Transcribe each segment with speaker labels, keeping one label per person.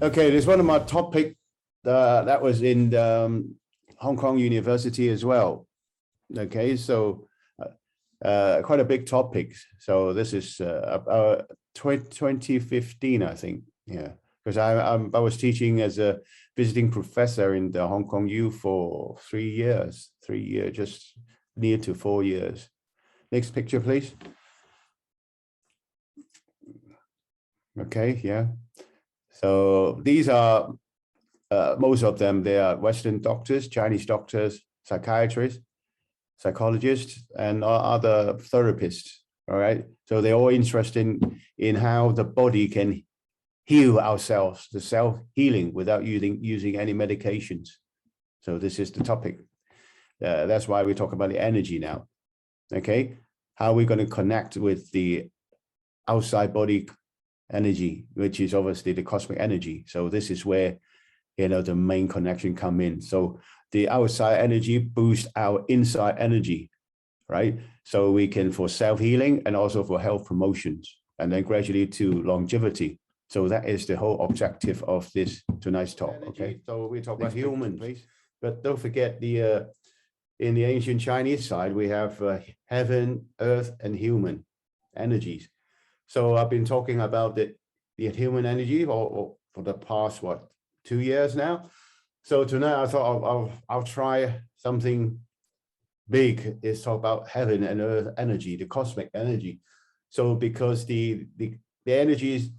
Speaker 1: Okay, there's one of my topic that was in Hong Kong University as well. Okay, so quite a big topic. So this is 2015, I think. Yeah, because I was teaching as a visiting professor in the Hong Kong U for 3 years, just near to 4 years. Next picture, please. Okay, yeah. So these are, most of them, they are Western doctors, Chinese doctors, psychiatrists, psychologists, and other therapists, all right? So they're all interested in how the body can heal ourselves, the self-healing without using any medications. So this is the topic. That's why we talk about the energy now, okay? How are we going to connect with the outside body energy, which is obviously the cosmic energy. So this is where, you know, the main connection come in. So the outside energy boosts our inside energy, right? So we can, for self-healing and also for health promotions, and then gradually to longevity. So that is the whole objective of this tonight's talk, okay? So we talk about humans, please. But don't forget the, in the ancient Chinese side, we have heaven, earth, and human energies. So I've been talking about the human energy for the past, 2 years now. So tonight I thought I'll try something big, is talk about heaven and earth energy, the cosmic energy. So because the energy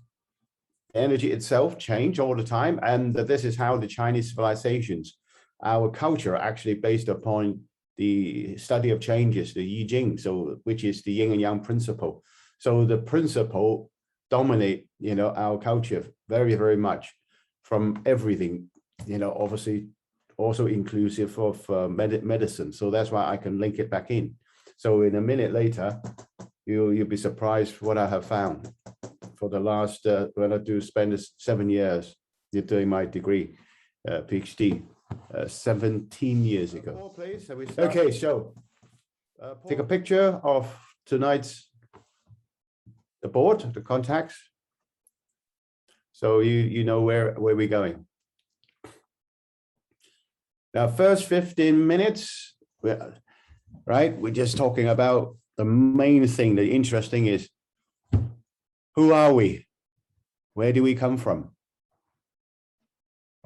Speaker 1: itself change all the time, and this is how the Chinese civilizations, our culture, actually based upon the study of changes, the YinYang, so which is the yin and yang principle. So the principle dominate, you know, our culture very, very much from everything, you know, obviously also inclusive of medicine. So that's why I can link it back in. So in a minute later, you'll be surprised what I have found for the last, when I do spend 7 years doing my degree, PhD, 17 years ago. Okay, so take a picture of tonight's the board, the contacts, so you know where we're going. Now, first 15 minutes, right? We're just talking about the main thing. The interesting is, who are we? Where do we come from?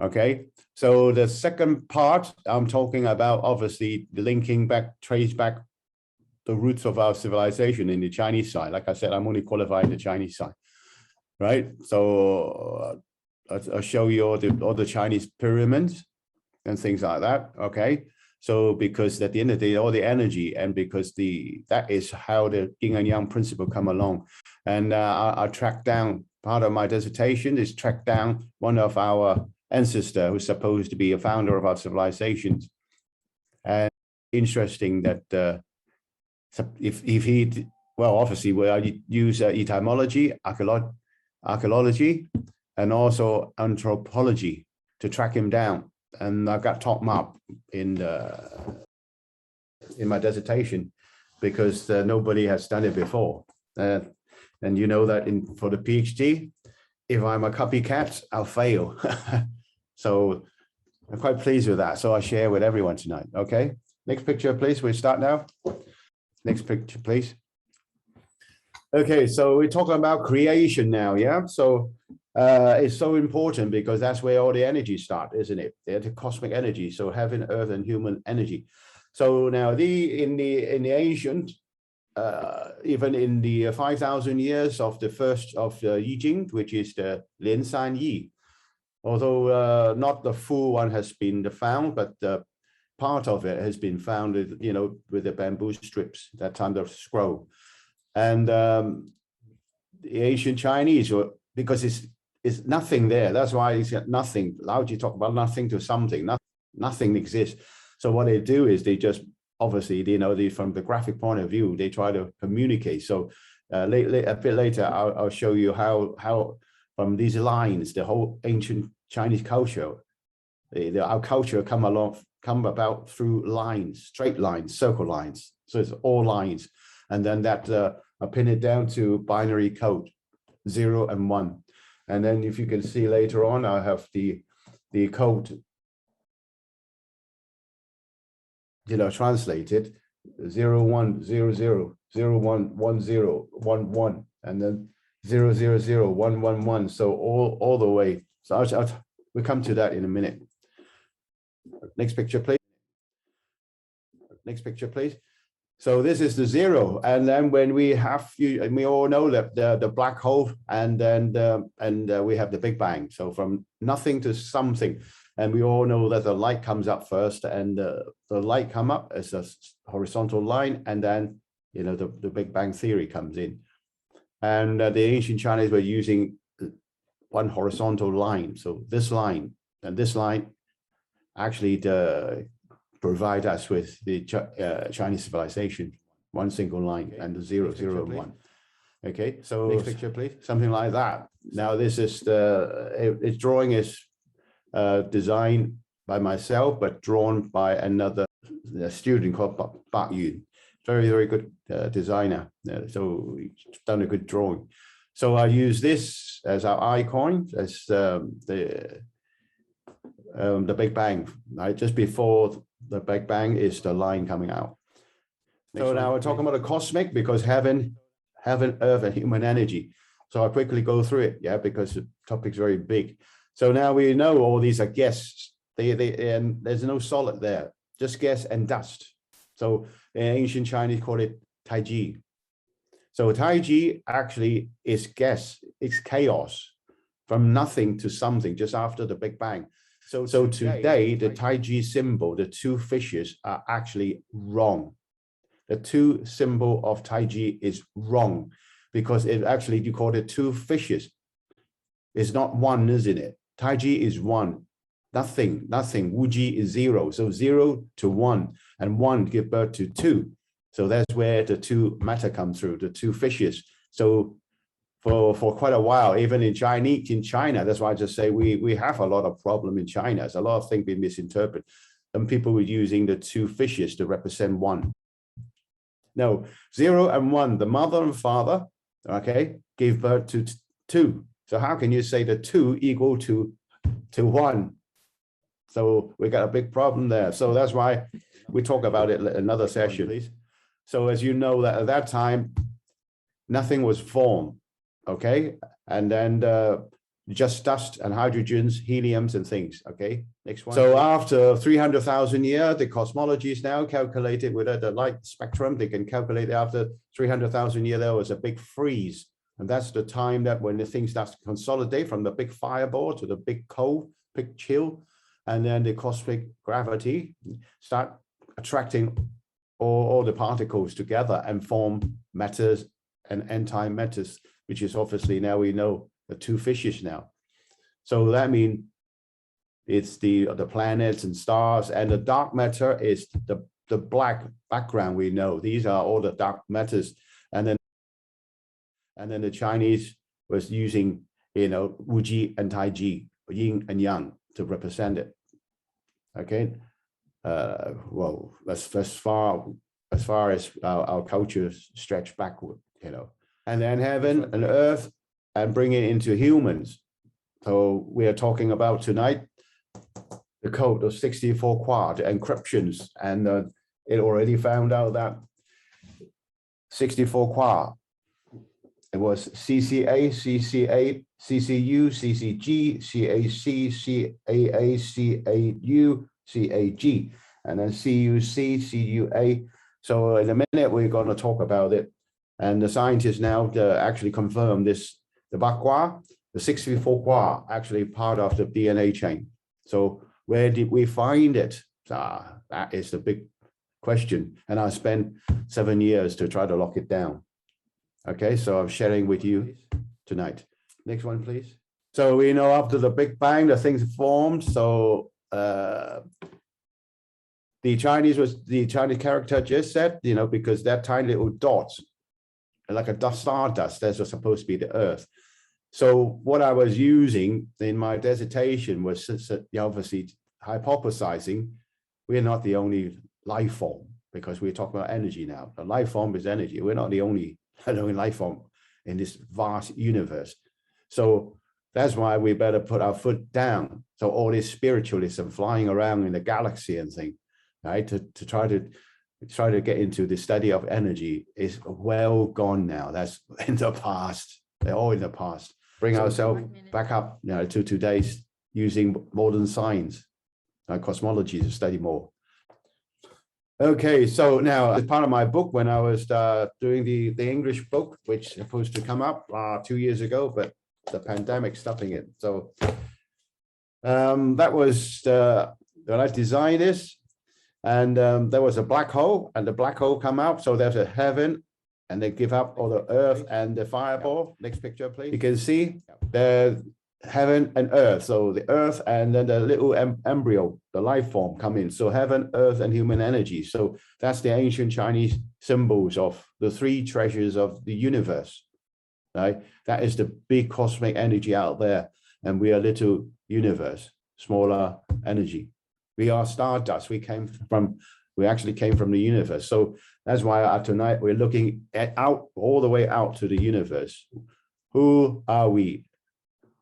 Speaker 1: Okay, so the second part, I'm talking about obviously linking back, trace back the roots of our civilization in the Chinese side. Like I said, I'm only qualified in the Chinese side, right? So I'll show you all the Chinese pyramids and things like that, okay? So because at the end of the day, all the energy, and because that is how the yin and yang principle come along. And I tracked down, part of my dissertation is track down one of our ancestor who's supposed to be a founder of our civilizations. And interesting that if he, well, obviously we use etymology, archaeology, and also anthropology to track him down. And I got top mark in my dissertation because nobody has done it before. And you know that for the PhD, if I'm a copycat, I'll fail. So I'm quite pleased with that. So I share with everyone tonight. Okay, next picture, please. We start now. Next picture, please. Okay, so we're talking about creation now, yeah? So it's so important because that's where all the energy start, isn't it? They're the cosmic energy, so heaven, earth, and human energy. So now in the ancient, even in the 5,000 years of the first of YinYang, which is the Lian San Yi, although not the full one has been found, but part of it has been founded, you know, with the bamboo strips, that time of scroll. And the ancient Chinese, because it's nothing there. That's why it's nothing. How do you talk about nothing to something? Nothing exists. So what they do is they just, obviously, you know, from the graphic point of view, they try to communicate. So a bit later, I'll show you how from these lines, the whole ancient Chinese culture, our culture come about through lines, straight lines, circle lines. So it's all lines. And then that I pin it down to binary code, 0 and 1. And then if you can see later on, I have the code, you know, translated 0 1 0 0 0 1 1 0 1 1 and then 0 0 0 1 1 1. So all the way. So we'll come to that in a minute. Next picture, please. Next picture, please. So this is the 0, and then when we have we all know that the black hole, and then we have the Big Bang. So from nothing to something, and we all know that the light comes up first, and the light come up as a horizontal line, and then, you know, the Big Bang theory comes in, and the ancient Chinese were using one horizontal line. So this line and this line actually provide us with the Chinese civilization, one single line, and the 0 0 and 1. Okay, so next picture, please. Something like that. Now this is its drawing is designed by myself, but drawn by another student called Pt.1. Very good designer. So he's done a good drawing. So I use this as our icon, as the Big Bang, right? Just before the Big Bang is the line coming out. So now we're talking about the cosmic, because heaven, earth, and human energy. So I'll quickly go through it, yeah, because the topic's very big. So now we know all these are guests. And there's no solid there, just gas and dust. So in ancient Chinese call it Taiji. So Taiji actually is gas, it's chaos, from nothing to something just after the Big Bang. So today, the Taiji symbol, the two fishes, are actually wrong. The two symbol of Taiji is wrong, because it actually, you call it two fishes. It's not one, isn't it? Taiji is one. Nothing. Wuji is 0. So 0 to 1, and 1 give birth to 2. So that's where the two matter come through, the two fishes. So for quite a while, even in China, that's why I just say we have a lot of problem in China. There's a lot of things being misinterpreted. Some people were using the two fishes to represent 1. No, 0 and 1, the mother and father, okay, gave birth to 2. So how can you say the 2 equal to 1? So we got a big problem there. So that's why we talk about it in another session, please. So as you know, that at that time, nothing was formed, okay? And then just dust and hydrogens, heliums and things, okay? Next one. So after 300,000 years, the cosmology is now calculated with the light spectrum. They can calculate after 300,000 years, there was a big freeze. And that's the time that when the thing starts to consolidate from the big fireball to the big cold, big chill, and then the cosmic gravity start attracting all the particles together and form matters and antimatters, which is obviously, now we know, the two fishes now. So that means it's the planets and stars, and the dark matter is the black background we know. These are all the dark matters. And then the Chinese was using, you know, Wuji and Taiji, yin and yang, to represent it. Okay. Well, as far as our culture stretch backward, you know, and then heaven and earth, and bring it into humans. So we are talking about tonight the code of 64 quad encryptions, and it already found out that 64 qua. It was CCA, CCA, CCU, CCG, CAC, CAA, CAU, CAG, and then CUC, CUA. So in a minute, we're going to talk about it. And the scientists now actually confirm this, the Bakwa, the 64 qua, actually part of the DNA chain. So where did we find it? That is the big question. And I spent 7 years to try to lock it down. Okay, so I'm sharing with you tonight. Next one, please. So we know after the Big Bang, the things formed. So the Chinese character just said, you know, because that tiny little dots, like a dust, stardust, that's supposed to be the Earth. So what I was using in my dissertation was obviously hypothesizing we're not the only life form, because we're talking about energy now. The life form is energy. We're not the only life form in this vast universe. So that's why we better put our foot down. So all this spiritualism flying around in the galaxy and thing, right, to try to get into the study of energy is well gone now. That's in the past. They're all in the past. Bring ourselves back up, you know, to today's using modern science and cosmology to study more. Okay, so now as part of my book, when I was doing the English book, which is supposed to come up 2 years ago, but the pandemic stopping it. So that was when I designed this, and there was a black hole, and the black hole come out. So there's a heaven, and they give up all the earth and the fireball. Next picture, please. You can see the heaven and earth. So the earth and then the little embryo, the life form come in. So heaven, earth, and human energy. So that's the ancient Chinese symbols of the three treasures of the universe, right? That is the big cosmic energy out there. And we are little universe, smaller energy. We are stardust. We actually came from the universe. So that's why tonight we're looking out all the way out to the universe. Who are we?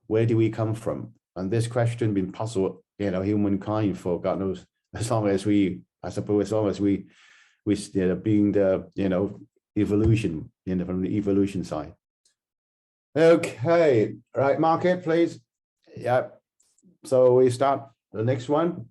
Speaker 1: Where do we come from? And this question been puzzled, you know, humankind for God knows, as long as we, I suppose, as long as we being the, you know, evolution, you know, from the evolution side. Okay, right, market, please. Yeah. So we start the next one.